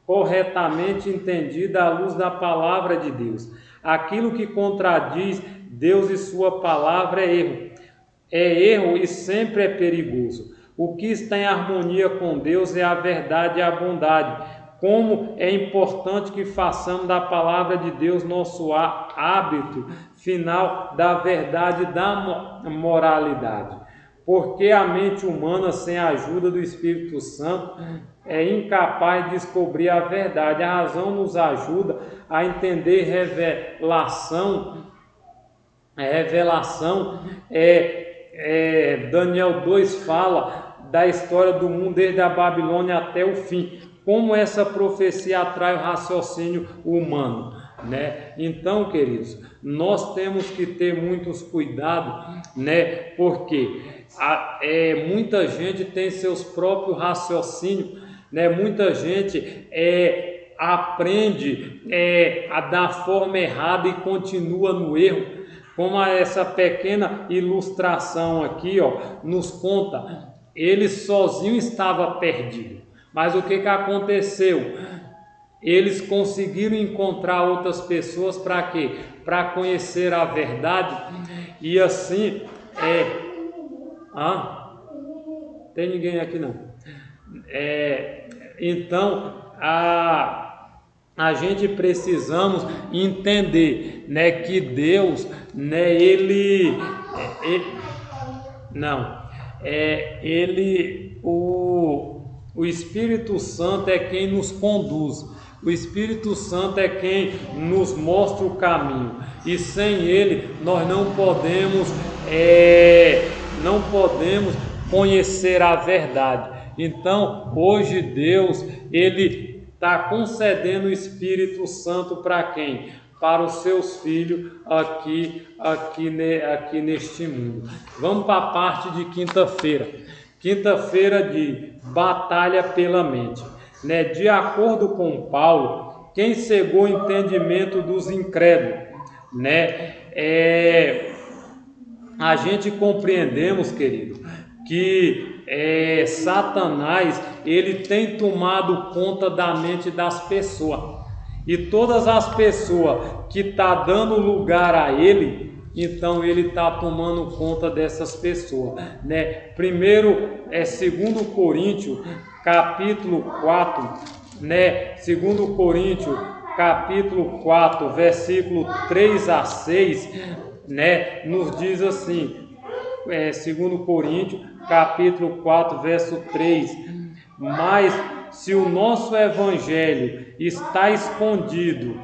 [SPEAKER 1] corretamente entendida à luz da palavra de Deus. Aquilo que contradiz Deus e sua palavra é erro. É erro e sempre é perigoso. O que está em harmonia com Deus é a verdade e a bondade. Como é importante que façamos da palavra de Deus nosso hábito final da verdade e da moralidade. Porque a mente humana, sem a ajuda do Espírito Santo, é incapaz de descobrir a verdade. A razão nos ajuda a entender revelação. Daniel 2 fala da história do mundo desde a Babilônia até o fim. Como essa profecia atrai o raciocínio humano, né? Então, queridos, nós temos que ter muitos cuidados, né? Porque muita gente tem seus próprios raciocínios, né? Muita gente aprende da forma errada e continua no erro. Como essa pequena ilustração aqui, ó, nos conta, ele sozinho estava perdido. Mas o que aconteceu? Eles conseguiram encontrar outras pessoas para quê? Para conhecer a verdade. E assim, tem ninguém aqui não. Então, a gente precisamos entender, né, que Deus, né, o Espírito Santo é quem nos conduz. O Espírito Santo é quem nos mostra o caminho. E sem ele nós não podemos conhecer a verdade. Então, hoje Deus, Ele está concedendo o Espírito Santo para quem? Para os seus filhos aqui neste mundo. Vamos para a parte de quinta-feira. Quinta-feira de batalha pela mente. Né? De acordo com Paulo, quem cegou o entendimento dos incrédulos, né? A gente compreendemos, querido, que Satanás, ele tem tomado conta da mente das pessoas. E todas as pessoas que estão dando lugar a ele, então ele está tomando conta dessas pessoas, né? Primeiro, 2 Coríntios, capítulo 4, né? 2 Coríntios, capítulo 4, versículo 3 a 6, né? Nos diz assim, 2 Coríntios, capítulo 4, verso 3, mas se o nosso evangelho está escondido,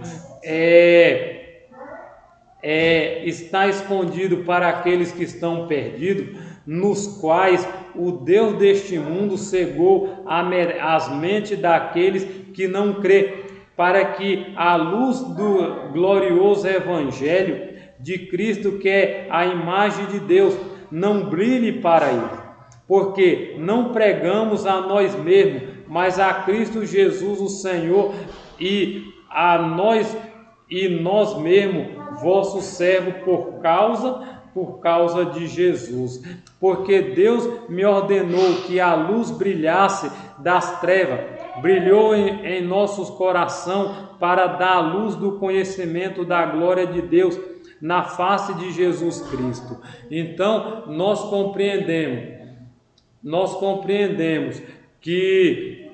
[SPEAKER 1] está escondido para aqueles que estão perdidos, nos quais o Deus deste mundo cegou as mentes daqueles que não crê, para que a luz do glorioso evangelho de Cristo, que é a imagem de Deus, não brilhe para eles. Porque não pregamos a nós mesmos, mas a Cristo Jesus o Senhor, e nós mesmos, vosso servo, por causa de Jesus. Porque Deus me ordenou que a luz brilhasse das trevas, brilhou em nossos corações para dar a luz do conhecimento da glória de Deus na face de Jesus Cristo. Então, nós compreendemos que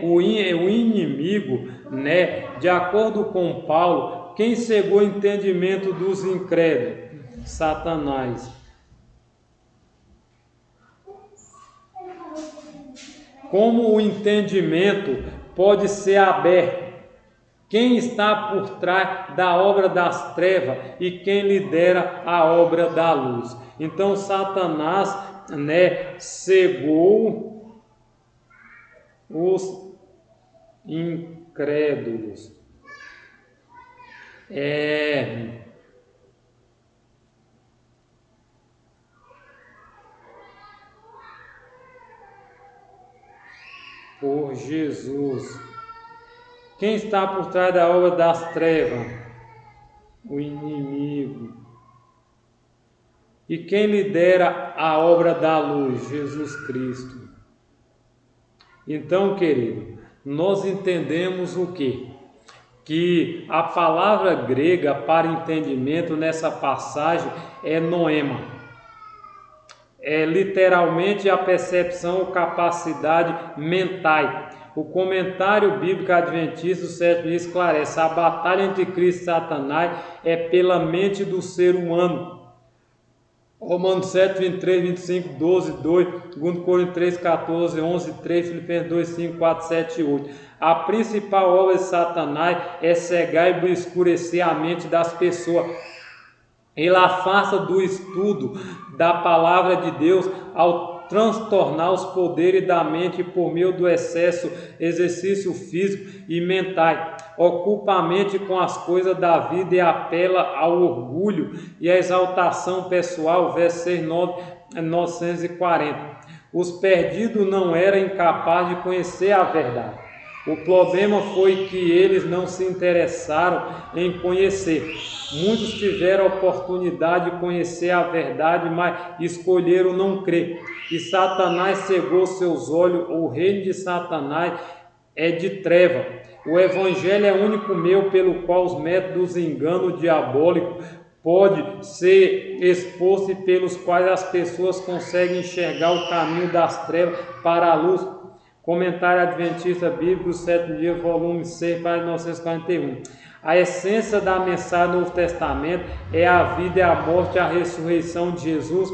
[SPEAKER 1] o inimigo, né, de acordo com Paulo, quem cegou o entendimento dos incrédulos? Satanás. Como o entendimento pode ser aberto? Quem está por trás da obra das trevas e quem lidera a obra da luz? Então, Satanás, né, cegou os incrédulos. Por Jesus. Quem está por trás da obra das trevas? O inimigo. E quem lidera a obra da luz? Jesus Cristo. Então, querido, nós entendemos o quê? Que a palavra grega para entendimento nessa passagem é noema. É literalmente a percepção ou capacidade mental. O comentário bíblico adventista do sétimo dia esclarece: a batalha entre Cristo e Satanás é pela mente do ser humano. Romanos 7, 23, 25, 12, 2, 2 Coríntios 3, 14, 11, 3, Filipenses 2, 5, 4, 7 e 8. A principal obra de Satanás é cegar e escurecer a mente das pessoas. Ele afasta do estudo da palavra de Deus ao transtornar os poderes da mente por meio do exercício físico e mental. Ocupa a mente com as coisas da vida e apela ao orgulho e à exaltação pessoal. Verso 6, 940. Os perdidos não eram incapazes de conhecer a verdade. O problema foi que eles não se interessaram em conhecer. Muitos tiveram a oportunidade de conhecer a verdade, mas escolheram não crer. E Satanás cegou seus olhos. O reino de Satanás é de treva. O evangelho é o único meio pelo qual os métodos de engano diabólico pode ser exposto e pelos quais as pessoas conseguem enxergar o caminho das trevas para a luz. Comentário Adventista Bíblico, 7º dia, volume 6, página 941. A essência da mensagem do Novo Testamento é a vida e a morte, a ressurreição de Jesus.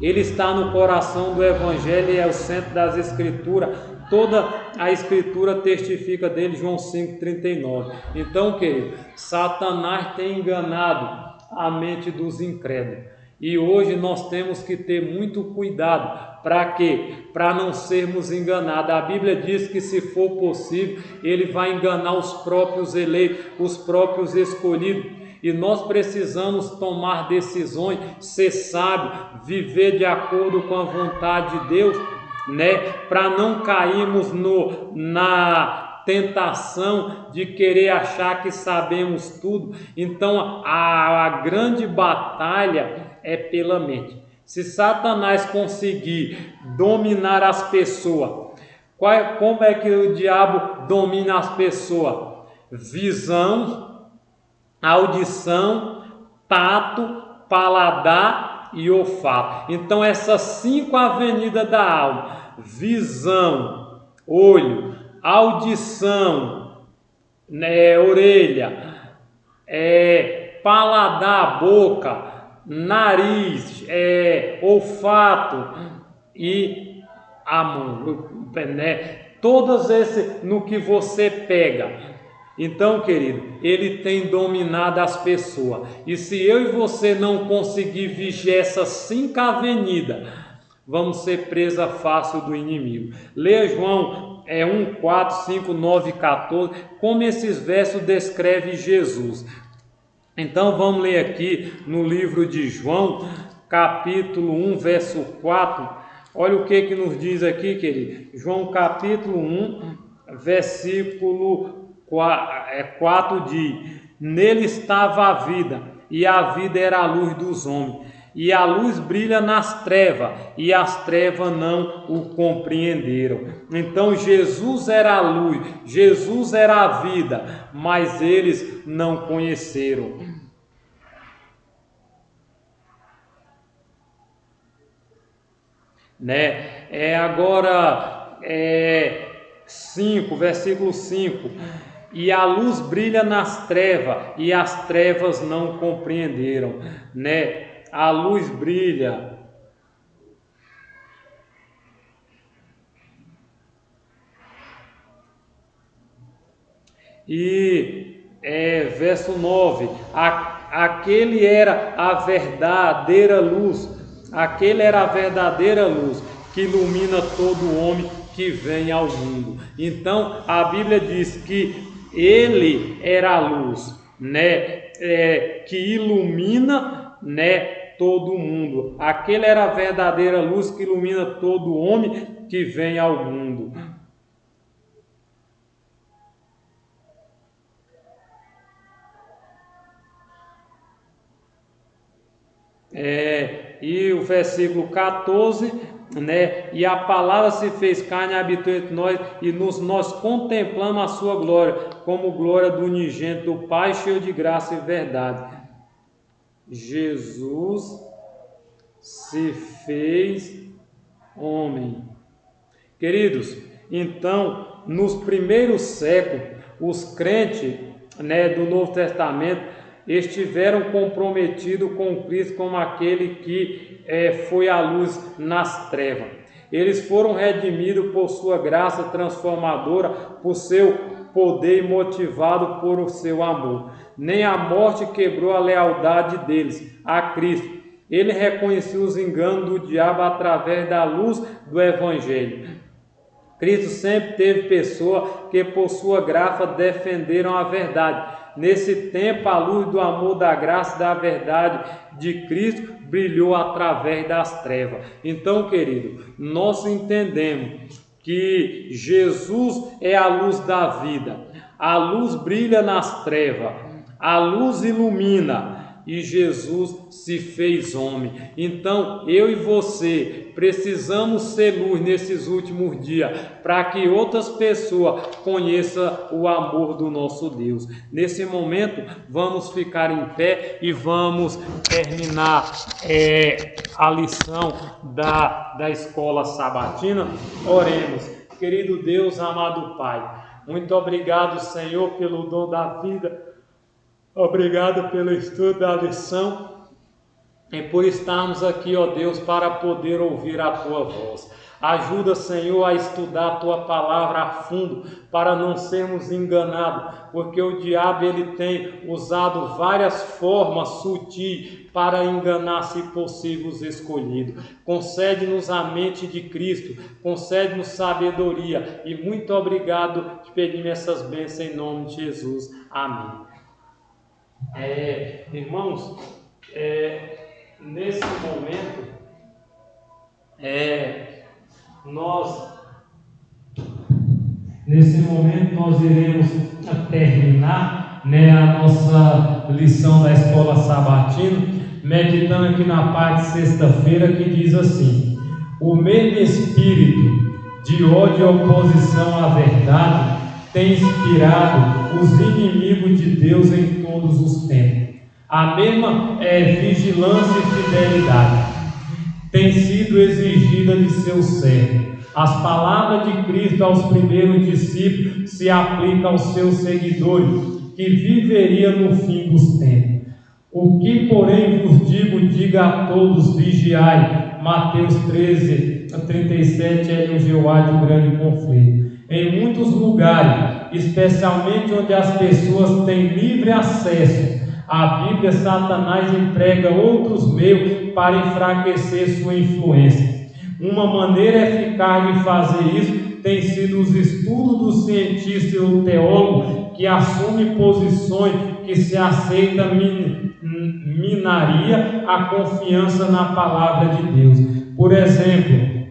[SPEAKER 1] Ele está no coração do Evangelho e é o centro das Escrituras. Toda a Escritura testifica dele, João 5,39. Então, querido, Satanás tem enganado a mente dos incrédulos. E hoje nós temos que ter muito cuidado. Para quê? Para não sermos enganados. A Bíblia diz que, se for possível, Ele vai enganar os próprios eleitos, os próprios escolhidos. E nós precisamos tomar decisões, ser sábio, viver de acordo com a vontade de Deus, né? Para não cairmos na tentação de querer achar que sabemos tudo. Então a grande batalha é pela mente. Se Satanás conseguir dominar as pessoas, como é que o diabo domina as pessoas? Visão, audição, tato, paladar e olfato. Então essas 5 avenidas da alma: visão, olho, audição, orelha, paladar, boca, nariz, olfato e a mão, né? Todos esses no que você pega. Então, querido, ele tem dominado as pessoas. E se eu e você não conseguir vigiar essas 5 avenidas, vamos ser presa fácil do inimigo. Leia João 1, 4, 5, 9 e 14, como esses versos descrevem Jesus. Então vamos ler aqui no livro de João, capítulo 1, verso 4. Olha o que nos diz aqui, querido. João capítulo 1, versículo 4 diz: nele estava a vida, e a vida era a luz dos homens. E a luz brilha nas trevas, e as trevas não o compreenderam. Então Jesus era a luz, Jesus era a vida, mas eles não conheceram. Agora 5, versículo 5. E a luz brilha nas trevas, e as trevas não compreenderam, né? A luz brilha. E verso 9: aquele era a verdadeira luz, aquele era a verdadeira luz que ilumina todo homem que vem ao mundo. Então a Bíblia diz que ele era a luz, né? Que ilumina, né, todo mundo. Aquele era a verdadeira luz que ilumina todo homem que vem ao mundo. E o versículo 14, né? E a palavra se fez carne e habitou entre nós, e nós contemplamos a sua glória, como glória do unigênito do Pai, cheio de graça e verdade. Jesus se fez homem. Queridos, então, nos primeiros séculos, os crentes, né, do Novo Testamento estiveram comprometidos com Cristo como aquele que foi a luz nas trevas. Eles foram redimidos por sua graça transformadora, por seu poder e motivado por o seu amor. Nem a morte quebrou a lealdade deles a Cristo. Ele reconheceu os enganos do diabo através da luz do Evangelho. Cristo sempre teve pessoas que por sua graça defenderam a verdade. Nesse tempo, a luz do amor, da graça e da verdade de Cristo brilhou através das trevas. Então, querido, nós entendemos que Jesus é a luz da vida. A luz brilha nas trevas, a luz ilumina. E Jesus se fez homem. Então eu e você precisamos ser luz nesses últimos dias, para que outras pessoas conheçam o amor do nosso Deus. Nesse momento vamos ficar em pé e vamos terminar a lição da escola sabatina. Oremos. Querido Deus, amado Pai, muito obrigado, Senhor, pelo dom da vida. Obrigado pelo estudo da lição e por estarmos aqui, ó Deus, para poder ouvir a Tua voz. Ajuda, Senhor, a estudar a Tua palavra a fundo, para não sermos enganados, porque o diabo ele tem usado várias formas sutis para enganar, se possível, os escolhidos. Concede-nos a mente de Cristo, concede-nos sabedoria, e muito obrigado, te pedimos essas bênçãos em nome de Jesus. Amém. Irmãos, nesse momento, nós iremos terminar, a nossa lição da escola sabatina, meditando aqui na parte de sexta-feira, que diz assim: o mesmo espírito de ódio e oposição à verdade tem inspirado os inimigos de Deus em todos os tempos. A mesma vigilância e fidelidade tem sido exigida de seus servos. As palavras de Cristo aos primeiros discípulos se aplicam aos seus seguidores, que viveria no fim dos tempos. O que, porém, vos digo, diga a todos: vigiai. Mateus 13, 37 é o Jeová de um grande conflito. Em muitos lugares, especialmente onde as pessoas têm livre acesso à Bíblia, Satanás emprega outros meios para enfraquecer sua influência. Uma maneira eficaz de fazer isso tem sido os estudos dos cientistas e do teólogo que assumem posições que se aceita minaria a confiança na palavra de Deus. Por exemplo,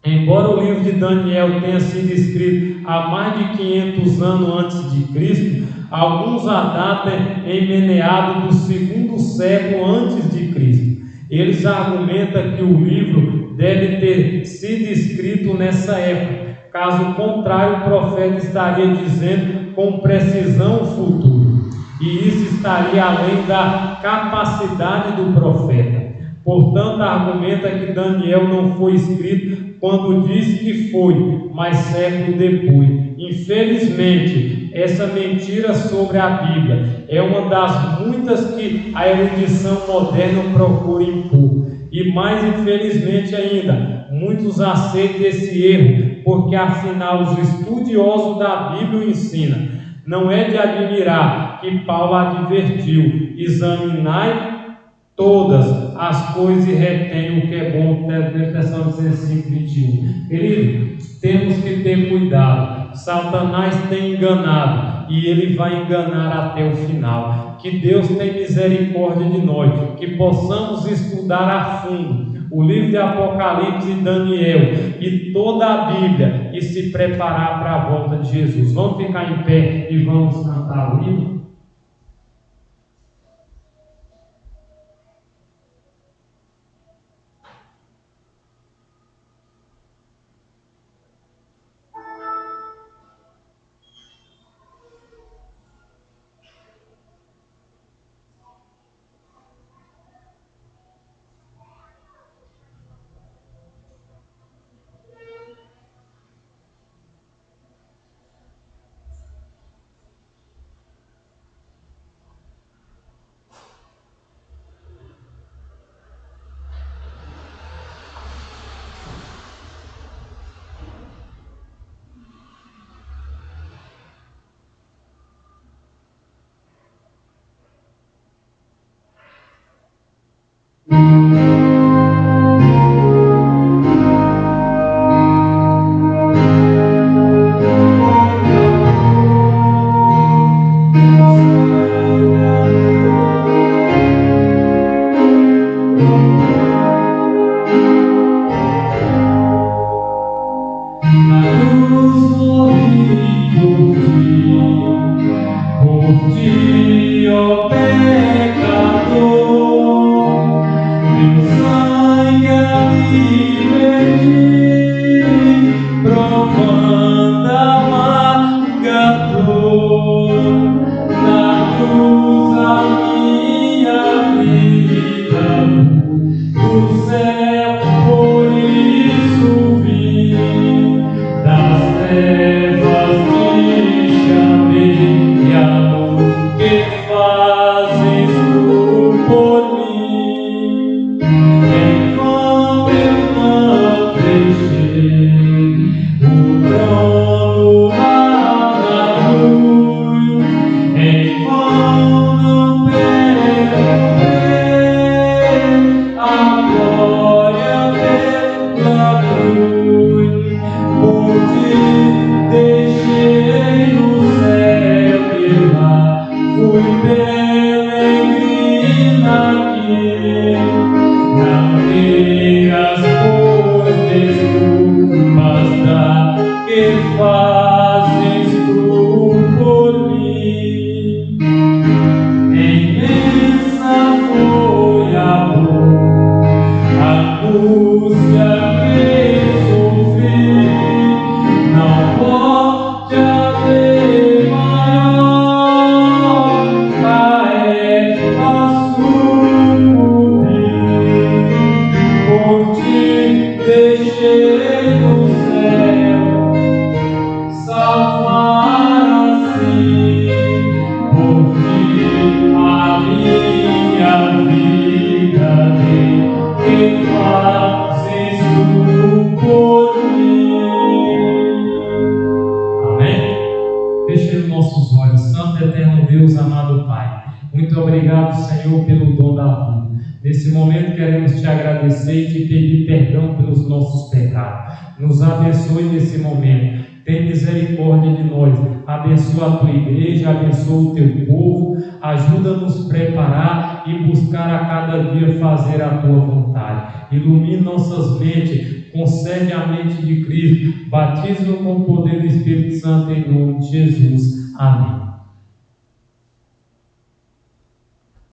[SPEAKER 1] embora o livro de Daniel tenha sido escrito há mais de 500 anos antes de Cristo, alguns a datam em meados do segundo século antes de Cristo. Eles argumentam que o livro deve ter sido escrito nessa época. Caso contrário, o profeta estaria dizendo com precisão o futuro, e isso estaria além da capacidade do profeta. Portanto, argumenta que Daniel não foi escrito quando disse que foi, mas século depois. Infelizmente, essa mentira sobre a Bíblia é uma das muitas que a erudição moderna procura impor. E mais infelizmente ainda, muitos aceitam esse erro, porque afinal os estudiosos da Bíblia ensinam. Não é de admirar que Paulo advertiu: examinai todas as coisas e retém o que é bom. Tessalonicenses 5:21. Querido, temos que ter cuidado. Satanás tem enganado e ele vai enganar até o final. Que Deus tenha misericórdia de nós, que possamos estudar a fundo o livro de Apocalipse e Daniel e toda a Bíblia e se preparar para a volta de Jesus. Vamos ficar em pé e vamos cantar o hino. Deus, amado Pai, muito obrigado, Senhor, pelo dom da vida. Nesse momento queremos te agradecer e te pedir perdão pelos nossos pecados. Nos abençoe nesse momento. Tem misericórdia de nós. Abençoa a tua igreja, abençoa o teu povo. Ajuda-nos a preparar e buscar a cada dia fazer a tua vontade. Ilumine nossas mentes. Concede a mente de Cristo. Batiza-nos com o poder do Espírito Santo em nome de Jesus. Amém.